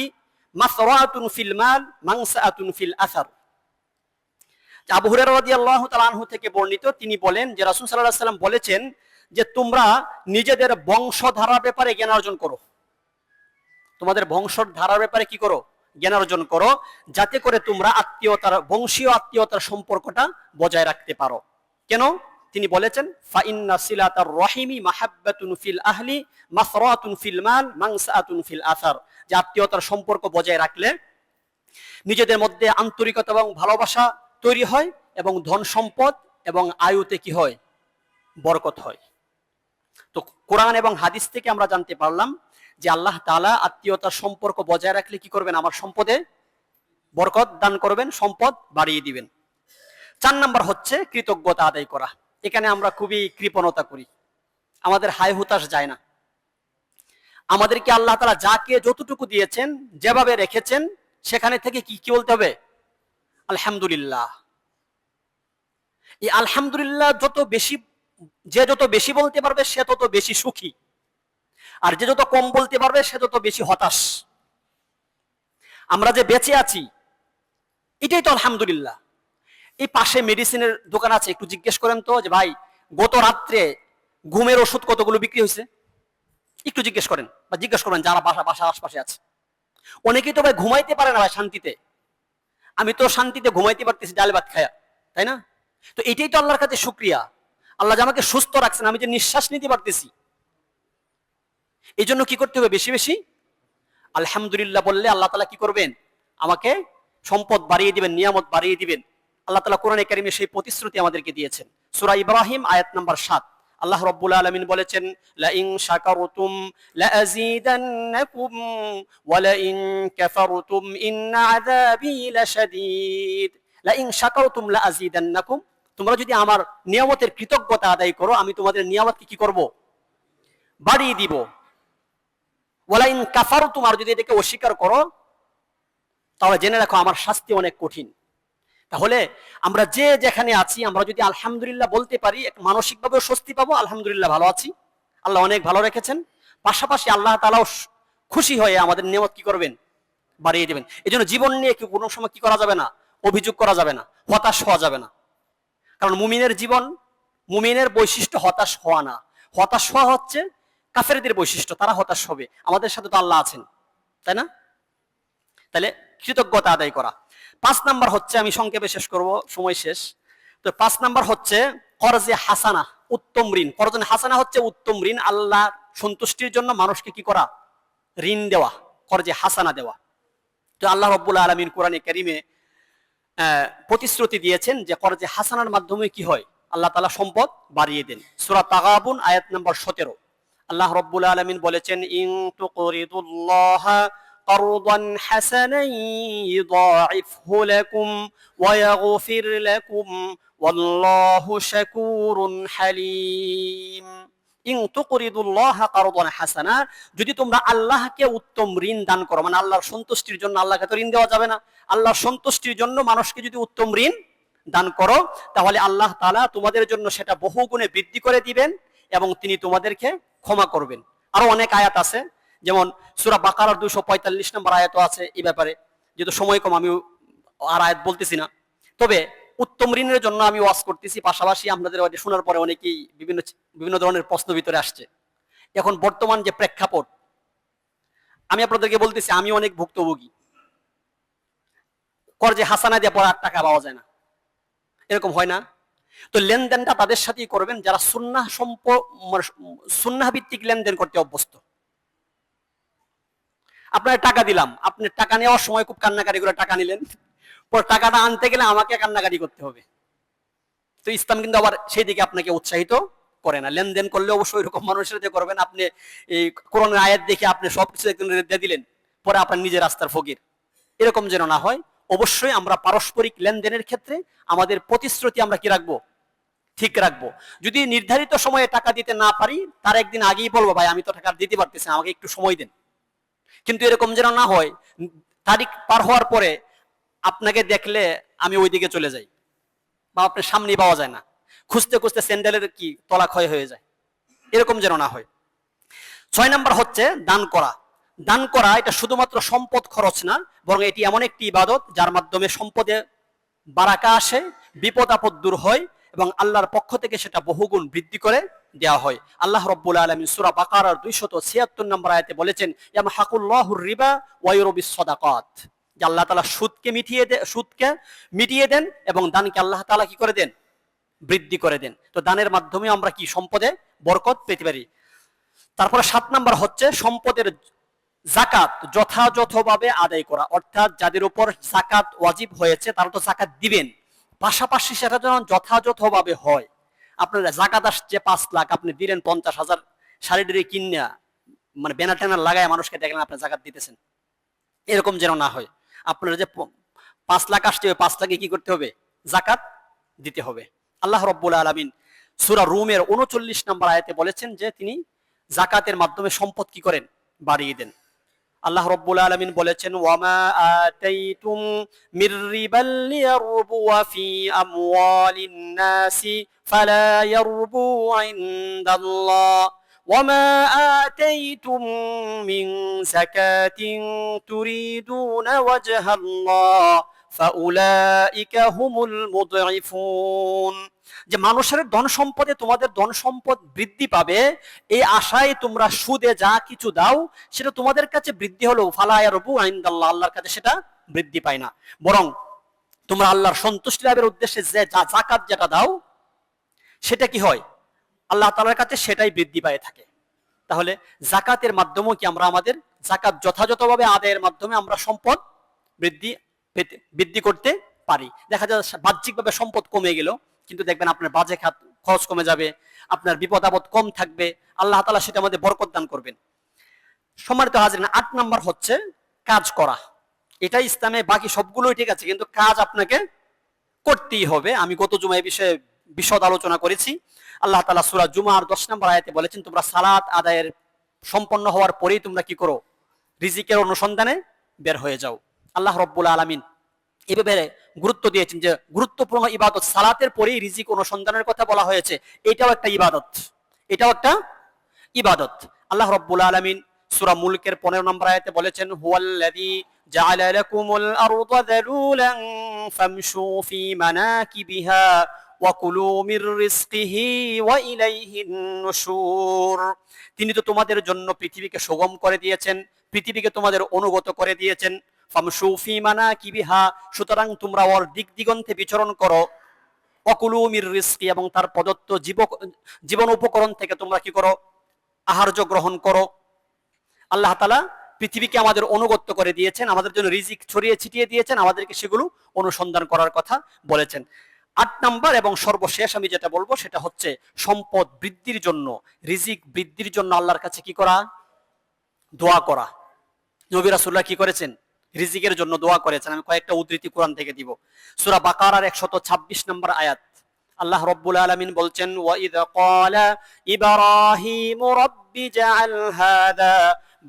مثرات في المال منسأة في الأثر। আবু হুরায়রা রাদিয়াল্লাহু তাআলা আনহু থেকে বর্ণিত, তিনি বলেন যে রাসূল সাল্লাল্লাহু আলাইহি ওয়াসাল্লাম বলেছেন যে তোমরা নিজেদের বংশধারার ব্যাপারে জ্ঞান অর্জন করো, তোমাদের বংশধারার ব্যাপারে কি করো, জ্ঞান অর্জন করো, যাতে করে তোমরা আত্মীয়তার বংশীয় আত্মীয়তার সম্পর্কটা বজায় রাখতে পারো। কেন? তিনি বলেছেন ফাইন্না সিলাতার রহিমি মাহাব্বাতুন ফিল আহলি মাসরাতুন ফিল মাল মানসাআতুন ফিল আসার, যে আত্মীয়তার সম্পর্ক বজায় রাখলে নিজেদের মধ্যে আন্তরিকতা এবং ভালোবাসা তৈরি হয় এবং ধন সম্পদ এবং আয়ুতে কি হয়, বরকত হয়। তো কোরআন এবং হাদিস থেকে আমরা জানতে পারলাম যে আল্লাহ তাআলা আত্মীয়তার সম্পর্ক বজায় রাখলে কি করবেন, আমার সম্পদে বরকত দান করবেন, সম্পদ বাড়িয়ে দিবেন। 4 নাম্বার হচ্ছে কৃতজ্ঞতা আদায় করা। এখানে আমরা খুবই কৃপণতা করি, আমাদের হায় হুতাশ যায় না। আমাদেরকে আল্লাহ তাআলা যাকে যতটুকু দিয়েছেন, যেভাবে রেখেছেন, সেখানে থেকে কি কি বলতে হবে, আলহামদুলিল্লাহ। এই আলহামদুলিল্লাহ যত বেশি বলতে পারবে সে তত বেশি সুখী, আর যে যত কম বলতে পারবে সে তত বেশি হতাশ। আমরা যে বেঁচে আছি এটাই তো আলহামদুলিল্লাহ। এই পাশে মেডিসিনের দোকান আছে, একটু জিজ্ঞেস করেন তো যে ভাই গত রাত্রে ঘুমের ওষুধ কতগুলো বিক্রি হয়েছে, একটু জিজ্ঞেস করেন বা জিজ্ঞেস করবেন যারা বাসার আশপাশে আছে। অনেকেই তো ভাই ঘুমাইতে পারে না ভাই শান্তিতে, আমি তো শান্তিতে ঘুমাইতে পারতেছি ডাল ভাত খায়া, তাই না? তো এটাই তো আল্লাহর কাছে শুকরিয়া, আল্লাহ যে আমাকে সুস্থ রাখছেন, আমি যে নিঃশ্বাস নিতে পারতেছি। এই জন্য কি করতে হবে, বেশি বেশি আলহামদুলিল্লাহ বললে আল্লাহ তাআলা কি করবেন, আমাকে সম্পদ বাড়িয়ে দিবেন, নিয়ামত বাড়িয়ে দিবেন। আল্লাহ তাআলা কোরআনে কারিমে সেই প্রতিশ্রুতি আমাদেরকে দিয়েছেন। সূরা ইব্রাহিম আয়াত নাম্বার 7 আল্লাহ রাব্বুল আলামিন বলেছেন লা ইন শাকারতুম লা আযীদান্নাকুম ওয়া লা ইন কাফারতুম ইন্না আযাবী লাশাদীদ। লা ইন শাকারতুম লা আযীদান্নাকুম, তোমরা যদি আমার নিয়ামতের কৃতজ্ঞতা আদায় করো, আমি তোমাদের নিয়ামতকে কি করব, বাড়িয়ে দিব। ওয়ালা ইন কাফারতুম, আর যদি এটাকে অস্বীকার করো তাহলে জেনে রাখো আমার শাস্তি অনেক কঠিন। তাহলে আমরা যে যেখানে আছি, আমরা যদি আলহামদুলিল্লাহ বলতে পারি, মানসিকভাবে স্বস্তি পাবো, আলহামদুলিল্লাহ ভালো আছি, আল্লাহ অনেক ভালো রেখেছেন। পাশাপাশি আল্লাহ তাআলাও খুশি হয়ে আমাদের নিয়ামত কি করবেন, বাড়িয়ে দেবেন। এই জন্য জীবন নিয়ে কোনো সময় কি করা যাবে না, অভিযোগ করা যাবে না, হতাশ হওয়া যাবে না। কারণ মুমিনের জীবন, মুমিনের বৈশিষ্ট্য হতাশ হওয়া না। হতাশ হওয়া হচ্ছে কাফেরদের বৈশিষ্ট্য, তারা হতাশ হবে। আমাদের সাথে তো আল্লাহ আছেন, তাই না? তাহলে কৃতজ্ঞতা আদায় করা। 5 নাম্বার হচ্ছে, আমি সংক্ষেপে শেষ করব, সময় শেষ। তো 5 নাম্বার হচ্ছে কর্জে হাসানা, উত্তম ঋণ। কর্জে হাসানা হচ্ছে উত্তম ঋণ, আল্লাহ সন্তুষ্টির জন্য মানুষকে কি করা, ঋণ দেওয়া, কর্জে হাসানা দেওয়া। তো আল্লাহ রাব্বুল আলামিন কোরআনে কারীমে প্রতিশ্রুতি দিয়েছেন যে কর্জে হাসানার মাধ্যমে কি হয়, আল্লাহ তাআলা সম্পদ বাড়িয়ে দেন। সূরা তাগাবুন আয়াত নাম্বার 17 আল্লাহ রাব্বুল আলামিন বলেছেন ইন তুকরিদুল্লাহা قرضا حسنا يضاعفه لكم ويغفر لكم والله شكور حليم। ইন তুকরিদুল্লাহ কারদান হাসানা, যদি তোমরা আল্লাহকে উত্তম ঋণ দান করো, মানে আল্লাহর সন্তুষ্টির জন্য, আল্লাহকে তো ঋণ দেওয়া যাবে না, আল্লাহর সন্তুষ্টির জন্য মানুষকে যদি উত্তম ঋণ দান করো, তাহলে আল্লাহ তাআলা তোমাদের জন্য সেটা বহুগুণে বৃদ্ধি করে দিবেন এবং তিনি তোমাদেরকে ক্ষমা করবেন। আরো অনেক আয়াত আছে, যেমন সূরা বাকারার 245 নম্বর আয়াত আছে এই ব্যাপারে। যেহেতু সময় কম আমি আর আয়াত বলতেছি না, তবে উত্তম ঋণের জন্য আমি ওয়াজ করতেছি, পাশাপাশি আপনাদের শোনার পরে অনেকেই বিভিন্ন ধরনের প্রশ্ন ভিতরে আসছে। এখন বর্তমান যে প্রেক্ষাপট, আমি আপনাদেরকে বলতেছি, আমি অনেক ভুক্তভোগী। কর্জে হাসানা দিয়ে পর 8 টাকা পাওয়া যায় না, এরকম হয় না? তো লেনদেনটা তাদের সাথেই করবেন যারা সুন্নাহ ভিত্তিক লেনদেন করতে অভ্যস্ত। আপনার টাকা দিলাম, আপনি টাকা নেওয়ার সময় খুব কান্নাকাটি করে টাকা নিলেন, পর টাকাটা আনতে গেলে আমাকে কান্নাকাটি করতে হবে। তো ইসলাম কিন্তু আবার সেই দিকে আপনাকে উৎসাহিত করে না। লেনদেন করলে অবশ্যই এরকম মানুষের সাথে করবেন, আপনি এই কোরআনের আয়াত দেখে আপনি সবকিছু একদম দিয়ে দিলেন, পরে আপনার নিজের রাস্তার ফকির, এরকম যেন না হয়। অবশ্যই আমরা পারস্পরিক লেনদেনের ক্ষেত্রে আমাদের প্রতিশ্রুতি আমরা কি রাখবো, ঠিক রাখবো। যদি নির্ধারিত সময়ে টাকা দিতে না পারি, তার একদিন আগেই বলবো, ভাই আমি তো টাকা দিতে পারতেছি না, আমাকে একটু সময় দেন। কিন্তু এরকম যেন না হয় তারিখ পার হওয়ার পরে আপনাকে দেখলে আমি ওইদিকে চলে যাই, বা আপনার সামনে পাওয়া যায় না, খুঁজতে খুঁজতে স্যান্ডেলের কি তলা ক্ষয় হয়ে যায়, এরকম যেন না হয়। 6 নাম্বার হচ্ছে দান করা। দান করা এটা শুধুমাত্র সম্পদ খরচ না, বরং এটি এমন একটি ইবাদত যার মাধ্যমে সম্পদে বারাকা আসে, বিপদ আপদ দূর হয় এবং আল্লাহর পক্ষ থেকে সেটা বহুগুণ বৃদ্ধি করে দেওয়া হয়। আল্লাহ রাব্বুল আলামিন সূরা বাকারার 276 নম্বর আয়াতে বলেছেন, ইয়ামহাকুল্লাহুর রিবা ওয়া ইউরবিস সাদাকাত, যে আল্লাহ তাআলা সুদকে মিটিয়ে দেন এবং দানকে আল্লাহ তাআলা কি করে দেন, বৃদ্ধি করে দেন। তো দানের মাধ্যমে আমরা কি সম্পদে বরকত পেতে পারি। তারপরে 7 নাম্বার হচ্ছে সম্পদের যাকাত যথাযথভাবে আদায় করা, অর্থাৎ যাদের উপর যাকাত ওয়াজিব হয়েছে তারা তো যাকাত দিবেন, পাশাপাশি সেটা যেন যথাযথভাবে হয়। আপনার যাকাত আসছে 5 লাখ, আপনি দিলেন 50,000 শাড়ি কিনা, মানে ব্যানার ট্যানার লাগায় মানুষকে দেখলেন আপনি যাকাত দিতেছেন, এরকম যেন না হয়। আপনার যে 5 লাখ আসছে, ওই 5 লাখে কি করতে হবে, যাকাত দিতে হবে। আল্লাহ রাব্বুল আলামিন সূরা রুমের 39 নম্বর আয়াতে বলেছেন যে তিনি যাকাতের মাধ্যমে সম্পদ কি করেন, বাড়িয়ে দেন। আল্লাহ রাব্বুল আলামিন বলেছেন, ওয়ামা আতাইতুম মির রিবাল লিয়ারবু ফি আমওয়ালিন নাসি ফালা ইয়ারবু ইনদাল্লাহ ওয়ামা আতাইতুম মিন যাকাতিন তুরিদুনা ওয়াজহাল্লাহ ফাউলাইকা হুমুল মুদঈফুন, যে মানুষের ধন সম্পদে তোমাদের ধন সম্পদ বৃদ্ধি পাবে এই আশায় তোমরা সুদে যা কিছু দাও সেটা তোমাদের কাছে বৃদ্ধি হলো, ফালা ইয়ারবু ইনদাল্লাহ, আল্লাহর কাছে সেটা বৃদ্ধি পায় না, বরং তোমরা আল্লাহর সন্তুষ্টি লাভের উদ্দেশ্যে যে যাকাত যেটা দাও সেটা কি হয়, আল্লাহ তাআলার কাছে সেটাই বৃদ্ধি পায় থাকে। তাহলে যাকাতের মাধ্যমেও কি আমরা আমাদের যাকাত যথাযথভাবে আদায়ের মাধ্যমে আমরা সম্পদ বৃদ্ধি করতে পারি। দেখা যায় বাহ্যিকভাবে সম্পদ কমে গেল, কিন্তু দেখবেন আপনার বাজে খাত খরচ কমে যাবে, আপনার বিপদ আপদ কম থাকবে, আল্লাহ তাআলা সেটা আমাদের বরকত দান করবেন। সম্মানিত হাজিরিন, 8 নাম্বার হচ্ছে কাজ করা। এটা ইসলামে বাকি সবগুলোই ঠিক আছে, কিন্তু কাজ আপনাকে করতেই হবে। আমি গত জুমায় বিষয়ে বিশদ আলোচনা করেছি। আল্লাহ তাআলা সূরা জুমার 10 নম্বর আয়াতে বলেছেন, তোমরা সালাত আদায়ের সম্পন্ন হওয়ার পরেই তোমরা কি করো, রিজিকের অনুসন্ধানে বের হয়ে যাও। আল্লাহ রাব্বুল আলামিন এভাবে গুরুত্ব দিয়েছেন যে গুরুত্বপূর্ণ ইবাদত সালাতের পরেই রিজিক অনুসন্ধানের কথা বলা হয়েছে, এটাও একটা ইবাদত, এটাও একটা ইবাদত। আল্লাহ রাব্বুল আলামিন সূরা মুলকের 15 নম্বর আয়াতে বলেছেন, হুয়াল্লাযী জাআলা লাকুমুল আরদা যালুলান ফামশু ফি মানাকিবিহা ওয়া কুলু মির রিজকিহি ওয়া ইলাইহিন নুশুর, তিনি তো তোমাদের জন্য পৃথিবীকে সুগম করে দিয়েছেন, পৃথিবীকে তোমাদের অনুগত করে দিয়েছেন। ফামশু ফি মানাকিবিহা, সুতরাং তোমরা ওর দিক দিগন্তে বিচরণ করো। ওয়াকুলু মির রিজকি, এবং তার প্রদত্ত জীবন উপকরণ থেকে তোমরা কি করো, আহার্য গ্রহণ করো। আল্লাহ তাআলা পৃথিবীকে আমাদের অনুগত করে দিয়েছেন, আমাদের জন্য রিজিক ছড়িয়ে ছিটিয়ে দিয়েছেন, আমাদেরকে সেগুলো অনুসন্ধান করার কথা বলেছেন। 8 নাম্বার এবং সর্বশেষ আমি যেটা বলবো সেটা হচ্ছে সম্পদ বৃদ্ধির জন্য, রিজিক বৃদ্ধির জন্য আল্লাহর কাছে কি করা, দোয়া করা। নবী রাসূলুল্লাহ কি করেছেন, রিজিকের জন্য দোয়া করেছেন। আমি কয়েকটা উদ্ধৃতি কোরআন থেকে দিব। সূরা বাকারার 126 নম্বর আয়াত, আল্লাহ রাব্বুল আলামিন বলছেন, ওয়া ইয ক্বালা ইব্রাহিমু রাব্বি জাআল হাযা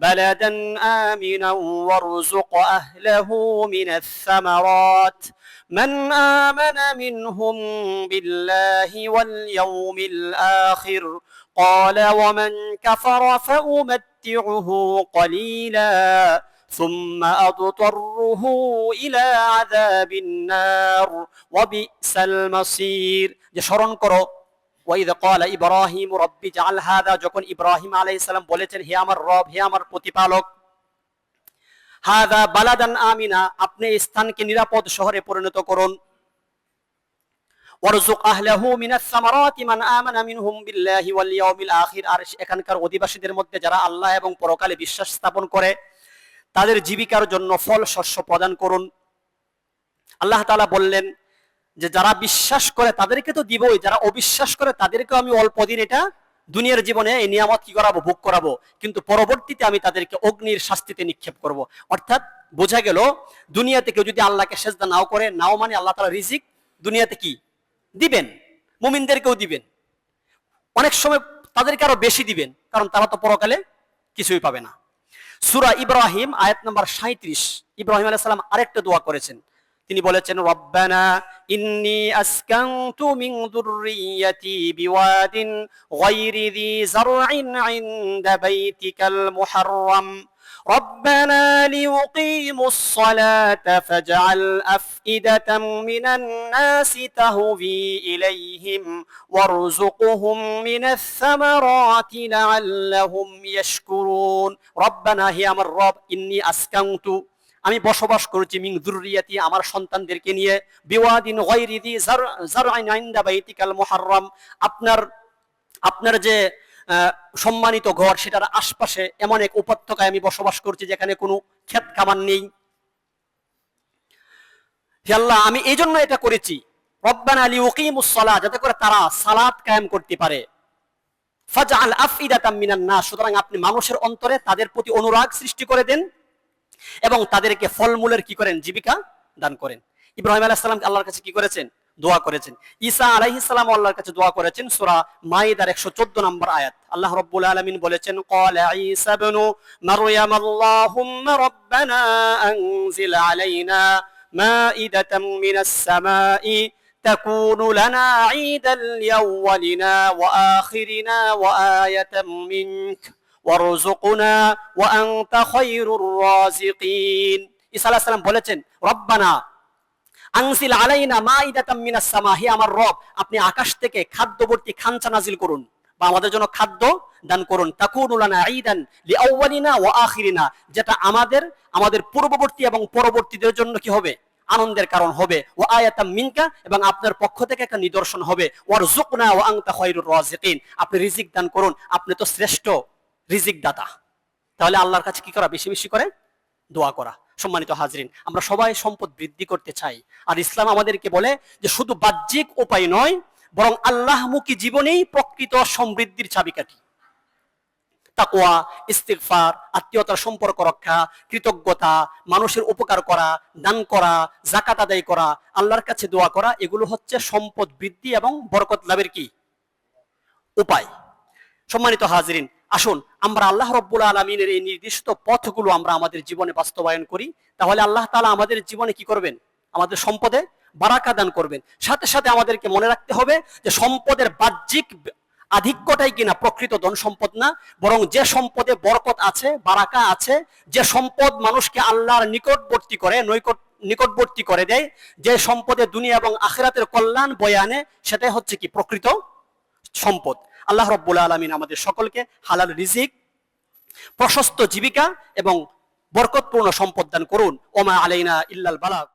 বালাদান আমিনান ওয়ারযুক আহলাহু মিনাস সামারাত মান আমানা মিনহুম বিল্লাহি ওয়াল ইয়াউমিল আখির ক্বালা ওয়া মান কাফারা ফাউমাত্তিউহু ক্বালীলা ثم أضطره إلى عذاب النار وبئس المصير, যে স্মরণ করো ওয়াইদ ক্বালা ইব্রাহিম রব্বি জাআল হাযা, যখন ইব্রাহিম আলাইহিস সালাম বলেছেন, হে আমার রব, হে আমার প্রতিপালক, হাযা বালাদান আমিনা, আপনি এই স্থানকে নিরাপদ শহরে পরিণত করুন। ওয়ারযুক আহলাহু মিনাস সামারাতি মান আমানা মিনহুম বিল্লাহি ওয়াল ইয়াউমিল আখির, আর এখানকার অধিবাসীদের মধ্যে যারা আল্লাহ এবং পরকালে বিশ্বাস স্থাপন করে তাদের জীবিকার জন্য ফল শস্য প্রদান করুন। আল্লাহ তাআলা বললেন যে যারা বিশ্বাস করে তাদেরকে তো দিবই, যারা অবিশ্বাস করে তাদেরকেও আমি অল্প দিন এটা দুনিয়ার জীবনে এই নিয়ামত কি করাবো, ভোগ করাবো, কিন্তু পরবর্তীতে আমি তাদেরকে অগ্নির শাস্তিতে নিক্ষেপ করব। অর্থাৎ বোঝা গেল দুনিয়াতে কেউ যদি আল্লাহকে সেজদা নাও করে, নাও মানে আল্লাহ তাআলা রিজিক দুনিয়াতে কি দিবেন, মুমিনদেরকেও দিবেন, অনেক সময় তাদেরকে আরো বেশি দিবেন, কারণ তারা তো পরকালে কিছুই পাবে না। সূরা ইব্রাহিম আয়াত নাম্বার 37, ইব্রাহিম আলাইহিস সালাম আরেকটা দোয়া করেছেন। তিনি বলেছেন, রব্বানা ইন্নী আসকানতু মিন যুররিয়াতি বিওয়াদিন গায়রি যী যারইন ইনদা বাইতিকাল মুহাররাম ربنا ليقيموا الصلاة فاجعل أفئدة من الناس تهوي إليهم وارزقهم من الثمرات لعلهم يشكرون ربنا هي أمر رب إني أسكنت আমি বসবাস করেছি মিন যুররিয়াতি আমার সন্তানদেরকে নিয়ে বিওয়াদিন গায়রি যী যারইন ইনদা বাইতিকাল মুহাররাম আপনার যে সম্মানিত ঘর সেটার আশপাশে এমন এক উপত্যকায় আমি বসবাস করছি যেখানে কোনো ক্ষেত খামার নেই। হে আল্লাহ আমি এই জন্য এটা করেছি, রব্বানা লিউকিমুস সালাহ, যাতে করে তারা সালাত কায়েম করতে পারে, ফাজআল আফইদাতাম মিনান নাস, সুতরাং আপনি মানুষের অন্তরে তাদের প্রতি অনুরাগ সৃষ্টি করে দেন এবং তাদেরকে ফলমূলের কি করেন, জীবিকা দান করেন। ইব্রাহিম আলাইহিস সালাম আল্লাহর কাছে কি করেছেন, দোয়া করেছেন। ঈসা আলাইহিস সালাম আল্লাহর কাছে দোয়া করেছেন। সূরা মাইদার 114 নম্বর আয়াত আল্লাহ রাব্বুল আলামিন বলেছেন, ক্বালা ঈসা ইবনু মারইয়াম আল্লাহুম্মা রাব্বানা আনজিল আলাইনা মাইদাতাম মিনাস সামাই তাকুনু লানা ঈদান লিআউওয়ালিনা ওয়া আখিরিনা ওয়া আয়াতাম মিনক ওয়ারযুকনা ওয়া আনতা খায়রুর রাযিকিন। ঈসা আলাইহিস সালাম বলেছেন, রব্বানা আনজিল আলাইনা মাইদাতাম মিনাস সামা, হে আমার রব আপনি আকাশ থেকে খাদ্যবর্তী খানচা নাজিল করুন বা আমাদের জন্য খাদ্য দান করুন। তাকুনু লানা ঈদান লিআউওয়ালিনা ওয়া আখিরিনা, যেটা আমাদের পূর্ববর্তী এবং পরবর্তীদের জন্য কি হবে, আনন্দের কারণ হবে। ওয়া আয়াতাম মিনকা, এবং আপনার পক্ষ থেকে একটা নিদর্শন হবে। ওয়ারযুকনা ওয়া আনতা খায়রুর রাযিকিন, আপনি রিজিক দান করুন, আপনি তো শ্রেষ্ঠ রিজিক দাতা। তাহলে আল্লাহর কাছে কি করা, বেশি বেশি করে দোয়া করা। সম্মানিত হাজরিন, আমরা সবাই সম্পদ বৃদ্ধি করতে চাই, আর ইসলাম আমাদেরকে বলে যে শুধু বাহ্যিক উপায় নয়, বরং আল্লাহমুখী জীবনেই প্রকৃত সমৃদ্ধির চাবিকাঠি। তাকওয়া, ইস্তিগফার, আত্মীয়তার সম্পর্ক রক্ষা, কৃতজ্ঞতা, মানুষের উপকার করা, দান করা, যাকাত আদায় করা, আল্লাহর কাছে দোয়া করা, এগুলো হচ্ছে সম্পদ বৃদ্ধি এবং বরকত লাভের কি উপায়। সম্মানিত হাজরিন, আসুন আমরা আল্লাহ রাব্বুল আলামিনের এই নির্দিষ্ট পথগুলো আমরা আমাদের জীবনে বাস্তবায়ন করি, তাহলে আল্লাহ তাআলা আমাদের জীবনে কি করবেন, আমাদের সম্পদে বারাকা দান করবেন। সাথে সাথে আমাদেরকে মনে রাখতে হবে যে সম্পদের বাহ্যিক আধিক্যটাই কিনা প্রকৃত ধন সম্পদ না, বরং যে সম্পদে বরকত আছে, বারাকা আছে, যে সম্পদ মানুষকে আল্লাহর নিকটবর্তী করে দেয়, যে সম্পদে দুনিয়া এবং আখিরাতের কল্যাণ বয়ে আনে, সেটাই হচ্ছে কি প্রকৃত সম্পদ। আল্লাহ রাব্বুল আলামিন আমাদের সকলকে হালাল রিজিক, প্রশস্ত জীবিকা এবং বরকতপূর্ণ সম্পদ দান করুন। ওমা আলাইনা ইল্লাল বালাগ।